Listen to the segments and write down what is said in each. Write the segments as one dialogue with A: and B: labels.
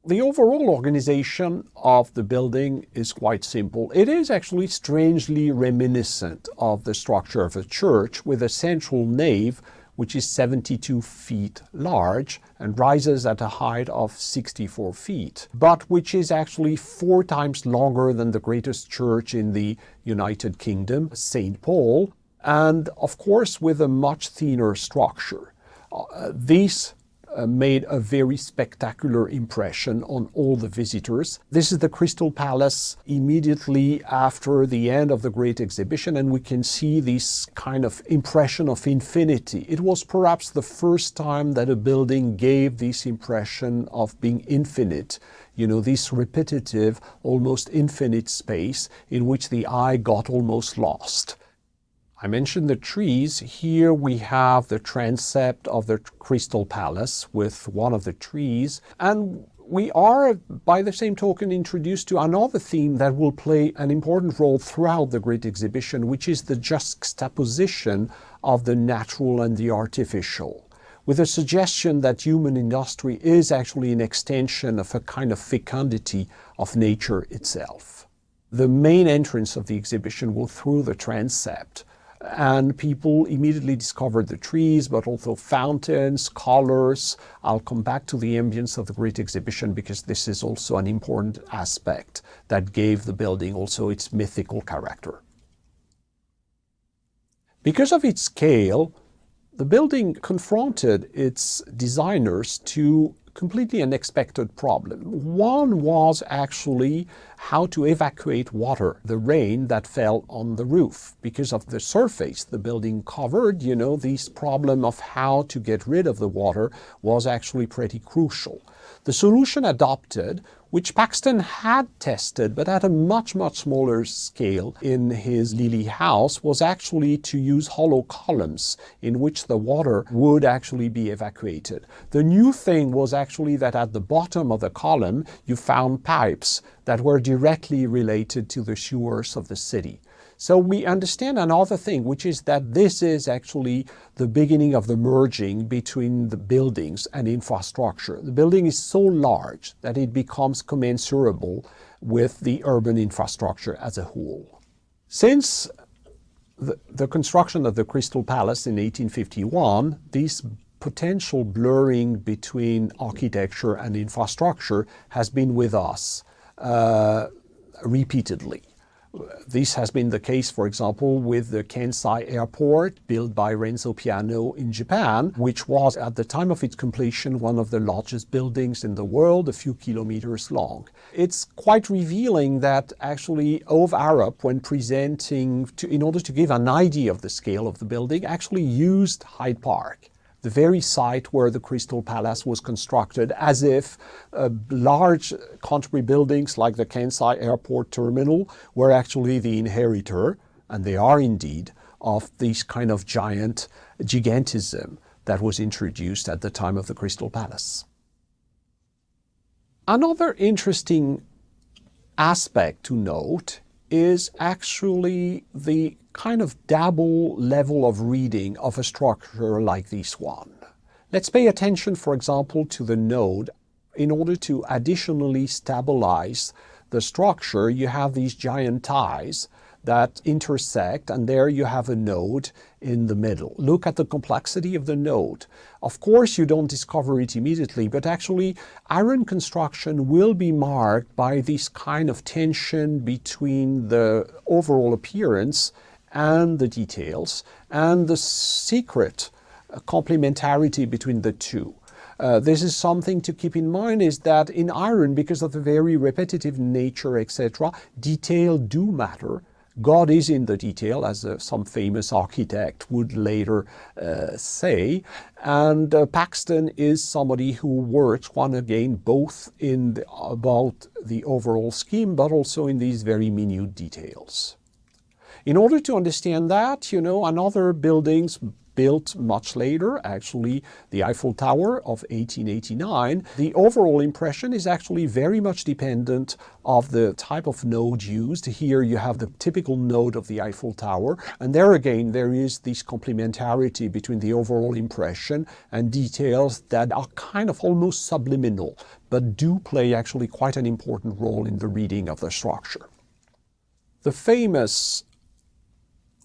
A: The overall organization of the building is quite simple. It is actually strangely reminiscent of the structure of a church, with a central nave which is 72 feet large and rises at a height of 64 feet, but which is actually 4 times longer than the greatest church in the United Kingdom, St. Paul, and of course with a much thinner structure. These made a very spectacular impression on all the visitors. This is the Crystal Palace immediately after the end of the Great Exhibition, and we can see this kind of impression of infinity. It was perhaps the first time that a building gave this impression of being infinite. You know, this repetitive, almost infinite space in which the eye got almost lost. I mentioned the trees. Here we have the transept of the Crystal Palace with one of the trees. And we are, by the same token, introduced to another theme that will play an important role throughout the Great Exhibition, which is the juxtaposition of the natural and the artificial, with a suggestion that human industry is actually an extension of a kind of fecundity of nature itself. The main entrance of the exhibition will through the transept, and people immediately discovered the trees, but also fountains, colors. I'll come back to the ambience of the Great Exhibition because this is also an important aspect that gave the building also its mythical character. Because of its scale, the building confronted its designers to completely unexpected problem. One was actually how to evacuate water, the rain that fell on the roof. Because of the surface the building covered, you know, this problem of how to get rid of the water was actually pretty crucial. The solution adopted, which Paxton had tested, but at a much, much smaller scale in his Lily house, was actually to use hollow columns in which the water would actually be evacuated. The new thing was actually that at the bottom of the column, you found pipes that were directly related to the sewers of the city. So we understand another thing, which is that this is actually the beginning of the merging between the buildings and infrastructure. The building is so large that it becomes commensurable with the urban infrastructure as a whole. Since the construction of the Crystal Palace in 1851, this potential blurring between architecture and infrastructure has been with us repeatedly. This has been the case, for example, with the Kansai Airport, built by Renzo Piano in Japan, which was, at the time of its completion, one of the largest buildings in the world, a few kilometers long. It's quite revealing that actually Ove Arup, when presenting, in order to give an idea of the scale of the building, actually used Hyde Park, the very site where the Crystal Palace was constructed, as if large contemporary buildings like the Kansai Airport Terminal were actually the inheritor, and they are indeed, of this kind of gigantism that was introduced at the time of the Crystal Palace. Another interesting aspect to note is actually the kind of double level of reading of a structure like this one. Let's pay attention, for example, to the node. In order to additionally stabilize the structure, you have these giant ties that intersect, and there you have a node in the middle. Look at the complexity of the node. Of course, you don't discover it immediately, but actually iron construction will be marked by this kind of tension between the overall appearance and the details, and the secret complementarity between the two. This is something to keep in mind, is that in iron, because of the very repetitive nature, etc., detail do matter. God is in the detail, as some famous architect would later say. And Paxton is somebody who works, once again, both about the overall scheme, but also in these very minute details. In order to understand that, you know, another buildings built much later, actually the Eiffel Tower of 1889, the overall impression is actually very much dependent of the type of node used. Here you have the typical node of the Eiffel Tower, and there again there is this complementarity between the overall impression and details that are kind of almost subliminal, but do play actually quite an important role in the reading of the structure. The famous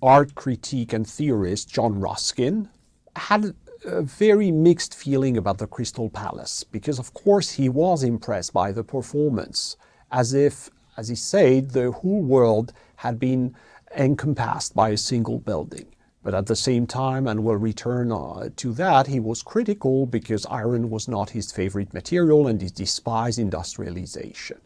A: art critic and theorist John Ruskin had a very mixed feeling about the Crystal Palace, because of course he was impressed by the performance, as if, as he said, the whole world had been encompassed by a single building. But at the same time, and we'll return to that, he was critical because iron was not his favorite material and he despised industrialization.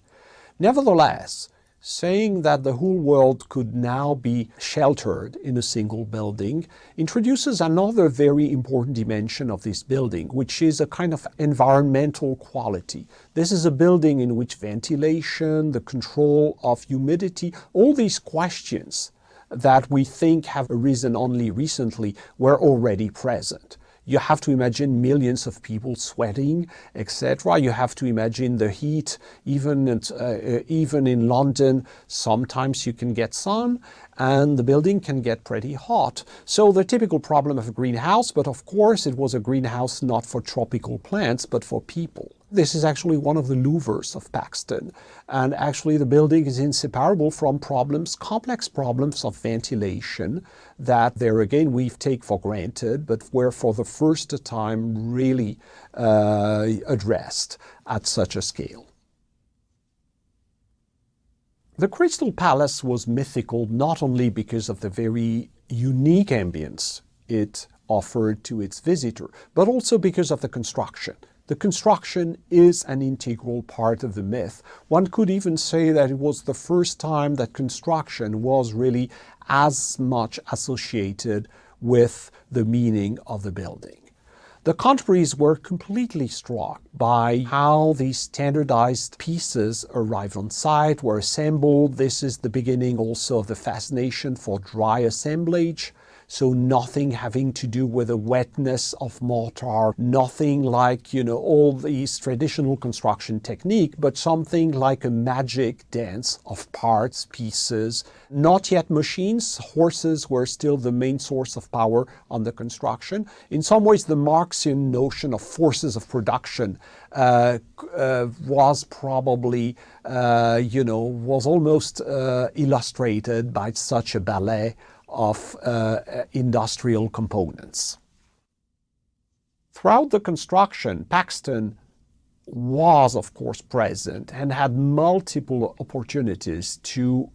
A: Nevertheless, saying that the whole world could now be sheltered in a single building introduces another very important dimension of this building, which is a kind of environmental quality. This is a building in which ventilation, the control of humidity, all these questions that we think have arisen only recently were already present. You have to imagine millions of people sweating, etc. You have to imagine the heat, even in London, sometimes you can get sun, and the building can get pretty hot. So the typical problem of a greenhouse, but of course it was a greenhouse not for tropical plants, but for people. This is actually one of the louvers of Paxton, and actually the building is inseparable from complex problems of ventilation that there again we take for granted, but were for the first time really addressed at such a scale. The Crystal Palace was mythical not only because of the very unique ambience it offered to its visitor, but also because of the construction. The construction is an integral part of the myth. One could even say that it was the first time that construction was really as much associated with the meaning of the building. The contemporaries were completely struck by how these standardized pieces arrived on site, were assembled. This is the beginning also of the fascination for dry assemblage. So nothing having to do with the wetness of mortar, nothing like, all these traditional construction technique, but something like a magic dance of parts, pieces. Not yet machines. Horses were still the main source of power on the construction. In some ways, the Marxian notion of forces of production was probably, was almost illustrated by such a ballet of industrial components. Throughout the construction, Paxton was, of course, present and had multiple opportunities to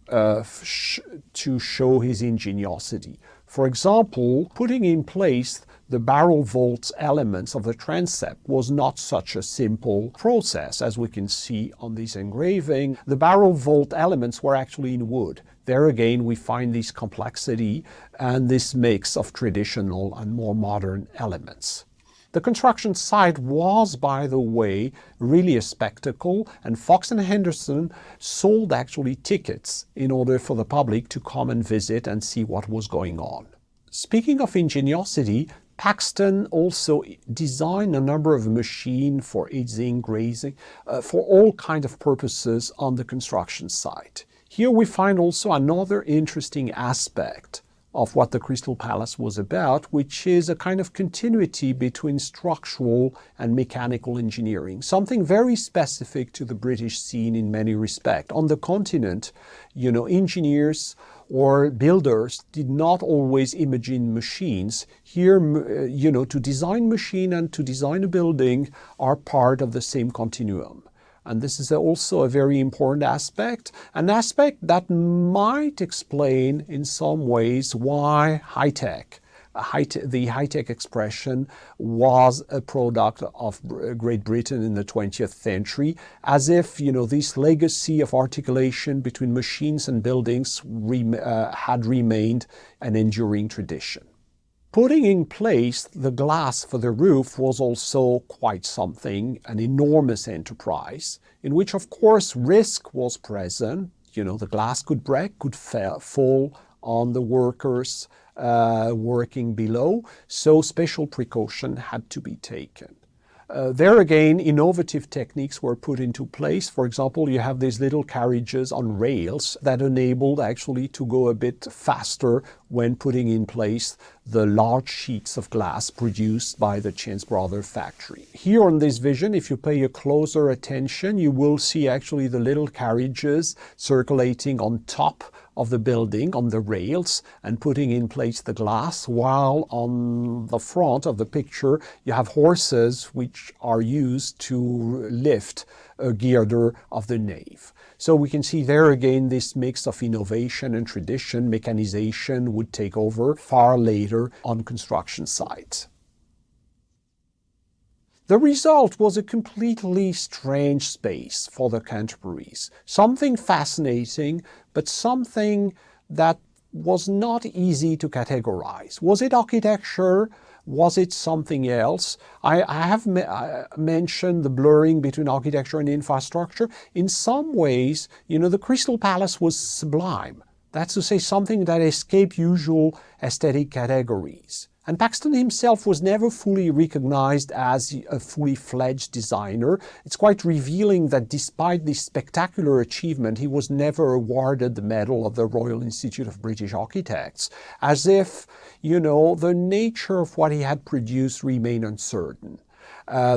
A: show his ingeniosity. For example, putting in place the barrel vault elements of the transept was not such a simple process, as we can see on this engraving. The barrel vault elements were actually in wood. There again, we find this complexity and this mix of traditional and more modern elements. The construction site was, by the way, really a spectacle, and Fox and Henderson sold actually tickets in order for the public to come and visit and see what was going on. Speaking of ingeniosity, Paxton also designed a number of machines for edging, grazing, for all kinds of purposes on the construction site. Here we find also another interesting aspect of what the Crystal Palace was about, which is a kind of continuity between structural and mechanical engineering, something very specific to the British scene in many respects. On the continent, engineers or builders did not always imagine machines. Here, to design machine and to design a building are part of the same continuum. And this is also a very important aspect, an aspect that might explain in some ways why the high-tech expression was a product of Great Britain in the 20th century, as if, this legacy of articulation between machines and buildings had remained an enduring tradition. Putting in place the glass for the roof was also quite something, an enormous enterprise, in which, of course, risk was present. The glass could break, could fall on the workers working below, so special precaution had to be taken. There again, innovative techniques were put into place. For example, you have these little carriages on rails that enabled actually to go a bit faster when putting in place the large sheets of glass produced by the Chance Brothers factory. Here on this vision, if you pay a closer attention, you will see actually the little carriages circulating on top of the building on the rails and putting in place the glass, while on the front of the picture you have horses which are used to lift a girder of the nave. So we can see there again this mix of innovation and tradition. Mechanization would take over far later on construction sites. The result was a completely strange space for the contemporaries. Something fascinating, but something that was not easy to categorize. Was it architecture? Was it something else? I have mentioned the blurring between architecture and infrastructure. In some ways, the Crystal Palace was sublime. That's to say, something that escaped usual aesthetic categories. And Paxton himself was never fully recognized as a fully fledged designer. It's quite revealing that despite this spectacular achievement, he was never awarded the Medal of the Royal Institute of British Architects, as if, the nature of what he had produced remained uncertain.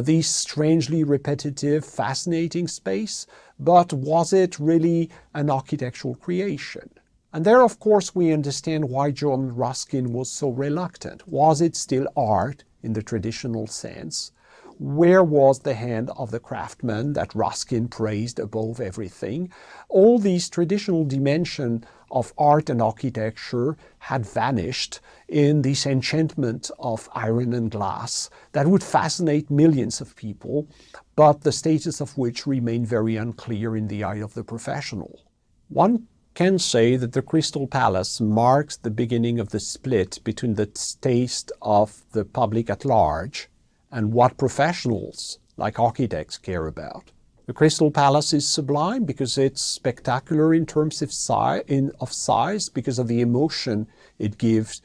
A: This strangely repetitive, fascinating space, but was it really an architectural creation? And there, of course, we understand why John Ruskin was so reluctant. Was it still art in the traditional sense? Where was the hand of the craftsman that Ruskin praised above everything? All these traditional dimensions of art and architecture had vanished in this enchantment of iron and glass that would fascinate millions of people, but the status of which remained very unclear in the eye of the professional. One can say that the Crystal Palace marks the beginning of the split between the taste of the public at large and what professionals, like architects, care about. The Crystal Palace is sublime because it's spectacular in terms of size, because of the emotion it gave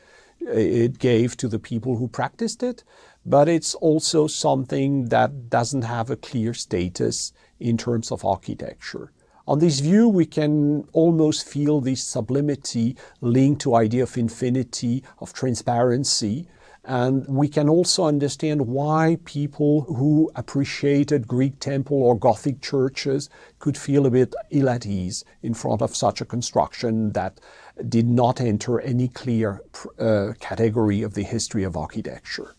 A: to the people who practiced it, but it's also something that doesn't have a clear status in terms of architecture. On this view, we can almost feel this sublimity linked to idea of infinity, of transparency, and we can also understand why people who appreciated Greek temple or Gothic churches could feel a bit ill at ease in front of such a construction that did not enter any clear category of the history of architecture.